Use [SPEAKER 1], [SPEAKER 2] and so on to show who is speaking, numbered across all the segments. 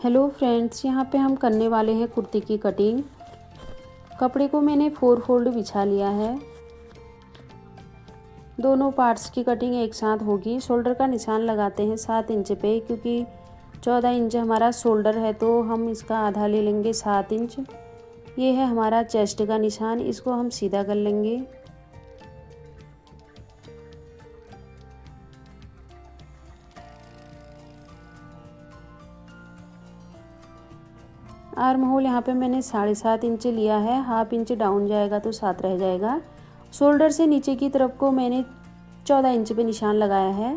[SPEAKER 1] Hello friends, यहाँ पे हम करने वाले हैं कुर्ती की कटिंग। कपड़े को मैंने 4 फोल्ड बिछा लिया है। दोनों पार्ट्स की कटिंग एक साथ होगी। शोल्डर का निशान लगाते हैं 7 इंच पे, क्योंकि 14 इंच हमारा शोल्डर है तो हम इसका आधा ले लेंगे 7 इंच। ये है हमारा चेस्ट का निशान, इसको हम सीधा कर लेंगे। आर्म होल यहाँ पे मैंने 7.5 इंच लिया है। हाफ इंच डाउन जाएगा तो 7 रह जाएगा। शोल्डर से नीचे की तरफ को मैंने 14 इंच पे निशान लगाया है।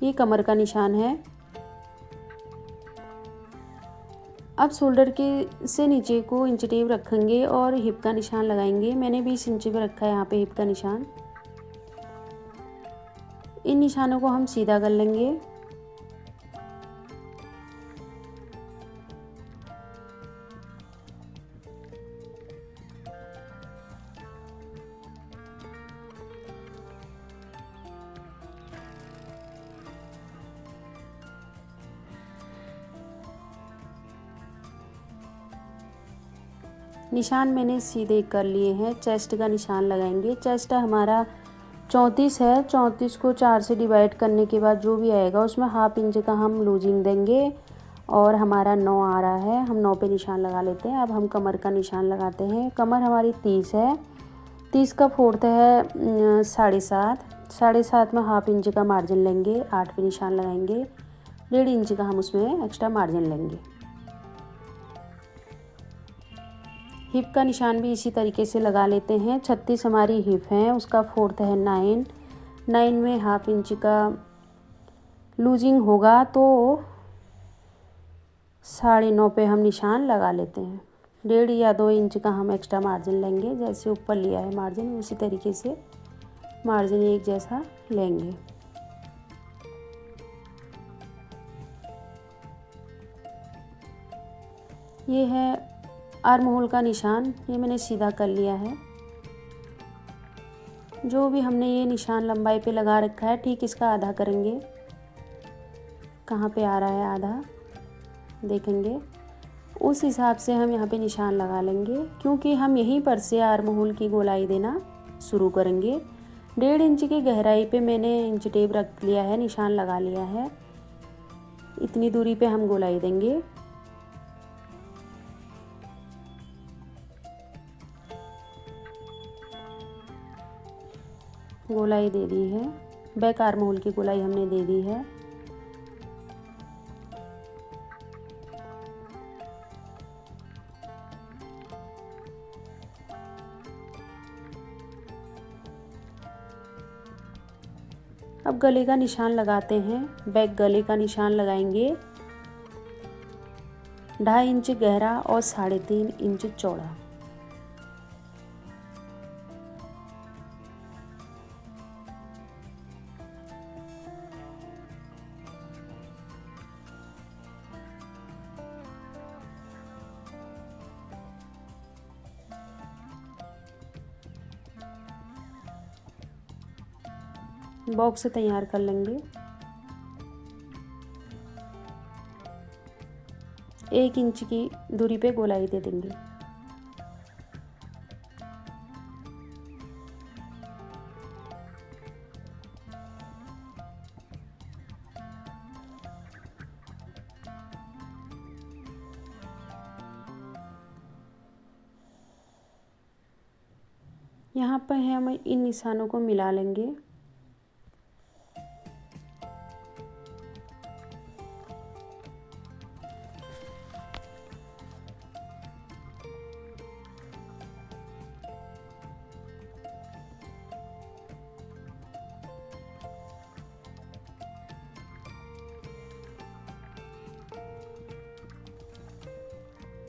[SPEAKER 1] ये कमर का निशान है। अब शोल्डर के से नीचे को इंच टेप रखेंगे और हिप का निशान लगाएंगे। मैंने 20 इंच पे रखा है यहाँ पे हिप का निशान। इन निशानों को हम सीधा कर लेंगे। निशान मैंने सीधे कर लिए हैं। चेस्ट का निशान लगाएंगे। चेस्ट हमारा 34 है। 34 को 4 से डिवाइड करने के बाद जो भी आएगा उसमें हाफ इंच का हम लूजिंग देंगे और हमारा 9 आ रहा है। हम 9 पे निशान लगा लेते हैं। अब हम कमर का निशान लगाते हैं। कमर हमारी 30 है। 30 का फोर्थ है 7.5। 7.5 में हाफ इंच का मार्जिन लेंगे। 8 पे निशान लगाएंगे। 1.5 इंच का हम उसमें एक्स्ट्रा मार्जिन लेंगे। हिप का निशान भी इसी तरीके से लगा लेते हैं। 36 हमारी हिप है, उसका फोर्थ है 9। 9 में हाफ इंच का लूजिंग होगा तो 9.5 पे हम निशान लगा लेते हैं। 1.5 या 2 इंच का हम एक्स्ट्रा मार्जिन लेंगे। जैसे ऊपर लिया है मार्जिन उसी तरीके से मार्जिन एक जैसा लेंगे। ये है आर्म होल का निशान, ये मैंने सीधा कर लिया है। जो भी हमने ये निशान लंबाई पे लगा रखा है ठीक इसका आधा करेंगे। कहाँ पे आ रहा है आधा देखेंगे, उस हिसाब से हम यहाँ पे निशान लगा लेंगे, क्योंकि हम यहीं पर से आर्म होल की गोलाई देना शुरू करेंगे। 1.5 इंच की गहराई पे मैंने इंच टेप रख लिया है, निशान लगा लिया है। इतनी दूरी पे हम गोलाई देंगे। गोलाई दे दी है। बैक आर्म होल की गोलाई हमने दे दी है। अब गले का निशान लगाते हैं। बैक गले का निशान लगाएंगे। 2.5 इंच गहरा और 3.5 इंच चौड़ा। बॉक्स तैयार कर लेंगे। 1 इंच की दूरी पे गोलाई दे देंगे। यहाँ पर हम इन निशानों को मिला लेंगे।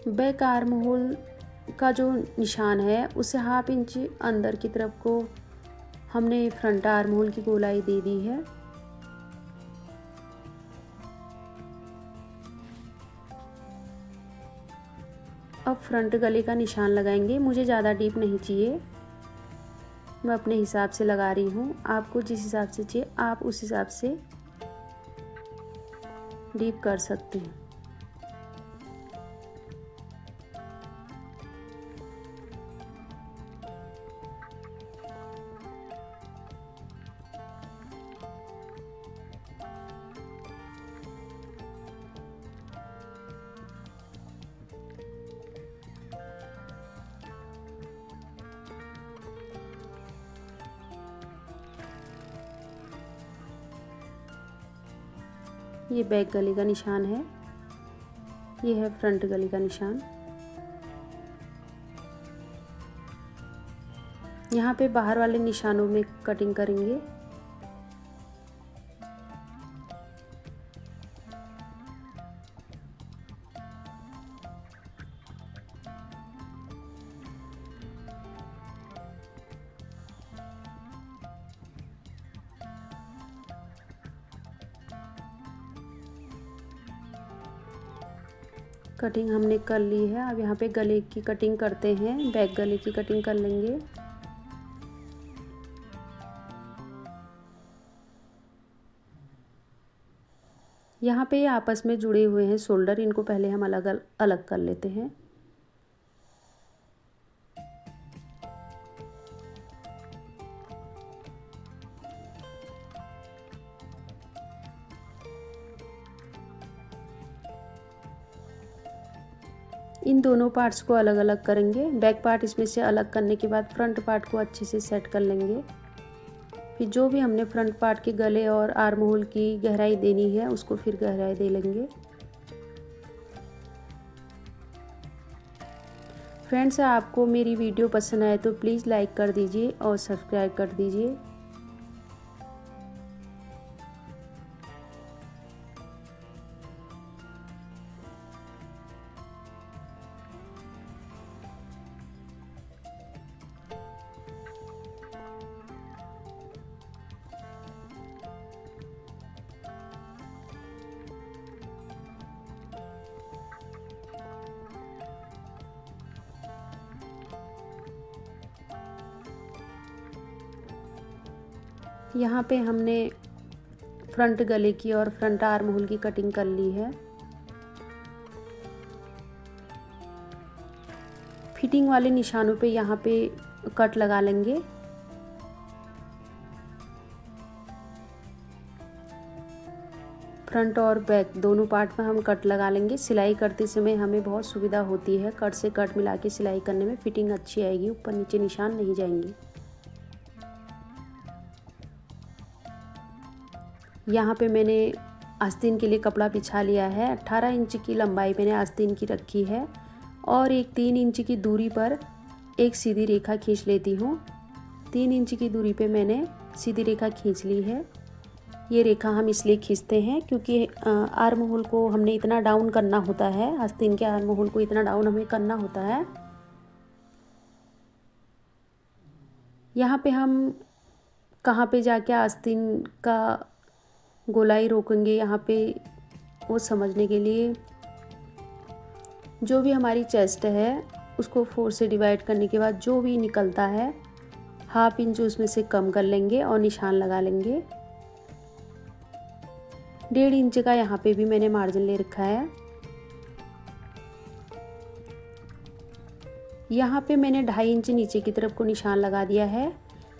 [SPEAKER 1] बैक आर्म होल का जो निशान है उसे हाफ इंच अंदर की तरफ को हमने फ्रंट आर्म होल की गोलाई दे दी है। अब फ्रंट गले का निशान लगाएंगे। मुझे ज़्यादा डीप नहीं चाहिए, मैं अपने हिसाब से लगा रही हूँ। आपको जिस हिसाब से चाहिए आप उस हिसाब से डीप कर सकते हैं। ये बैक गले का निशान है, ये है फ्रंट गले का निशान। यहाँ पे बाहर वाले निशानों में कटिंग करेंगे। कटिंग हमने कर ली है। अब यहाँ पे गले की कटिंग करते हैं, बैक गले की कटिंग कर लेंगे। यहाँ पे आपस में जुड़े हुए हैं शोल्डर, इनको पहले हम अलग अलग कर लेते हैं। इन दोनों पार्ट्स को अलग अलग करेंगे। बैक पार्ट इसमें से अलग करने के बाद फ्रंट पार्ट को अच्छे से सेट कर लेंगे। फिर जो भी हमने फ्रंट पार्ट के गले और आर्म होल की गहराई देनी है उसको फिर गहराई दे लेंगे। फ्रेंड्स, आपको मेरी वीडियो पसंद आए तो प्लीज़ लाइक कर दीजिए और सब्सक्राइब कर दीजिए। यहाँ पे हमने फ्रंट गले की और फ्रंट आर्म होल की कटिंग कर ली है। फिटिंग वाले निशानों पे यहाँ पे कट लगा लेंगे। फ्रंट और बैक दोनों पार्ट में हम कट लगा लेंगे। सिलाई करते समय हमें बहुत सुविधा होती है, कट से कट मिला के सिलाई करने में फिटिंग अच्छी आएगी, ऊपर नीचे निशान नहीं जाएंगे। यहाँ पे मैंने आस्तीन के लिए कपड़ा बिछा लिया है। 18 इंच की लंबाई मैंने आस्तीन की रखी है और एक 3 इंच की दूरी पर एक सीधी रेखा खींच लेती हूँ। 3 इंच की दूरी पे मैंने सीधी रेखा खींच ली है। ये रेखा हम इसलिए खींचते हैं क्योंकि आर्म होल को हमने इतना डाउन करना होता है, आस्तीन के आर्म होल को इतना डाउन हमें करना होता है। यहाँ पे हम कहाँ पे जाके आस्तीन का गोलाई रोकेंगे, यहाँ पे वो समझने के लिए जो भी हमारी चेस्ट है उसको 4 से डिवाइड करने के बाद जो भी निकलता है ½ इंच उसमें से कम कर लेंगे और निशान लगा लेंगे। 1.5 इंच का यहाँ पे भी मैंने मार्जिन ले रखा है। यहाँ पे मैंने 2.5 इंच नीचे की तरफ को निशान लगा दिया है।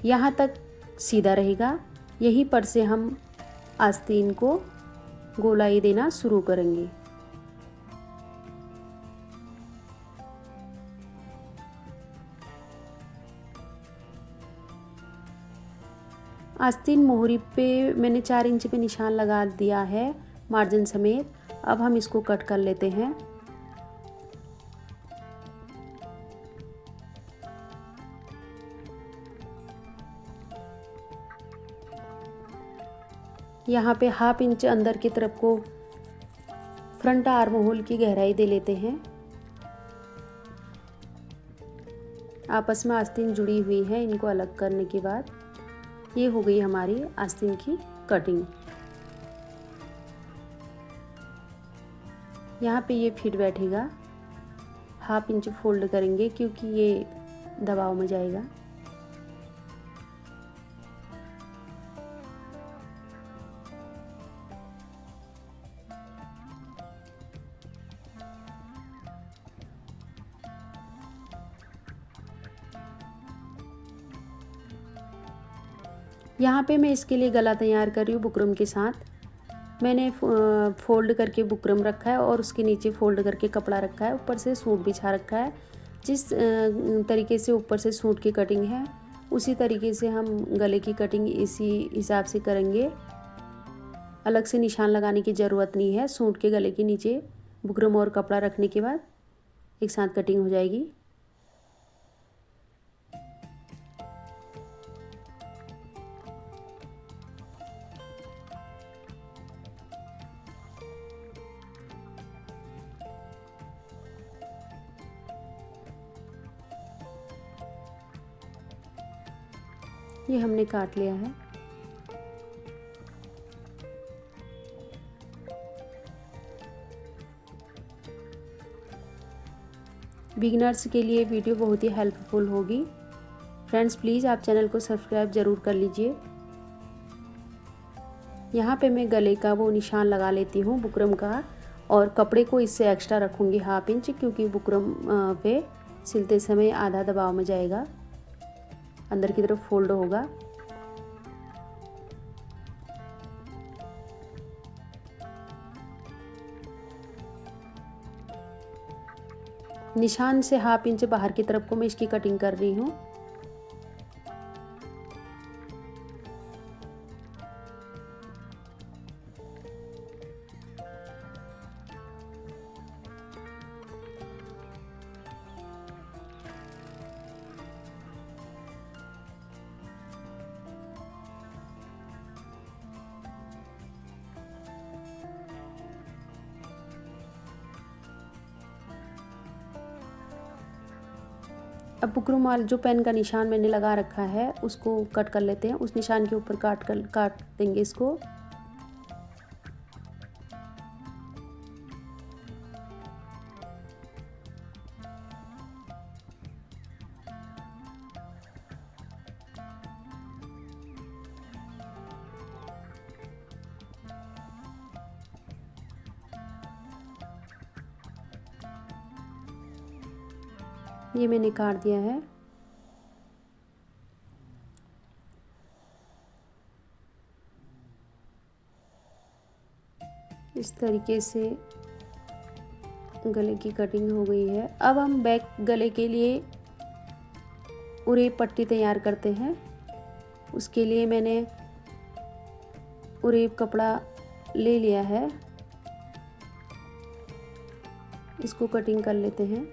[SPEAKER 1] यहाँ तक सीधा रहेगा, यहीं पर से हम आस्तीन को गोलाई देना शुरू करेंगे। आस्तीन मोहरी पे मैंने 4 इंच पे निशान लगा दिया है मार्जिन समेत। अब हम इसको कट कर लेते हैं। यहाँ पे ½ इंच अंदर की तरफ को फ्रंट आर्म होल की गहराई दे लेते हैं। आपस में आस्तीन जुड़ी हुई है, इनको अलग करने के बाद ये हो गई हमारी आस्तीन की कटिंग। यहाँ पे ये फिट बैठेगा। ½ इंच फोल्ड करेंगे क्योंकि ये दबाव में जाएगा। यहाँ पे मैं इसके लिए गला तैयार कर रही हूँ बुकरम के साथ। मैंने फ़ोल्ड करके बुकरम रखा है और उसके नीचे फ़ोल्ड करके कपड़ा रखा है, ऊपर से सूट बिछा रखा है। जिस तरीके से ऊपर से सूट की कटिंग है उसी तरीके से हम गले की कटिंग इसी हिसाब से करेंगे। अलग से निशान लगाने की ज़रूरत नहीं है। सूट के गले के नीचे बुकरम और कपड़ा रखने के बाद एक साथ कटिंग हो जाएगी। ये हमने काट लिया है। बिगिनर्स के लिए वीडियो बहुत ही हेल्पफुल होगी। फ्रेंड्स प्लीज़ आप चैनल को सब्सक्राइब ज़रूर कर लीजिए। यहाँ पे मैं गले का वो निशान लगा लेती हूँ बुकरम का, और कपड़े को इससे एक्स्ट्रा रखूँगी 1/2 इंच, क्योंकि बुकरम पे सिलते समय आधा दबाव में जाएगा, अंदर की तरफ फोल्ड होगा। निशान से 1/2 इंच बाहर की तरफ को मैं इसकी कटिंग कर रही हूँ। अब बुकरम वाला जो पेन का निशान मैंने लगा रखा है उसको कट कर लेते हैं। उस निशान के ऊपर काट देंगे इसको। ये मैंने काट दिया है। इस तरीके से गले की कटिंग हो गई है। अब हम बैक गले के लिए उरेब पट्टी तैयार करते हैं। उसके लिए मैंने उरेब कपड़ा ले लिया है, इसको कटिंग कर लेते हैं।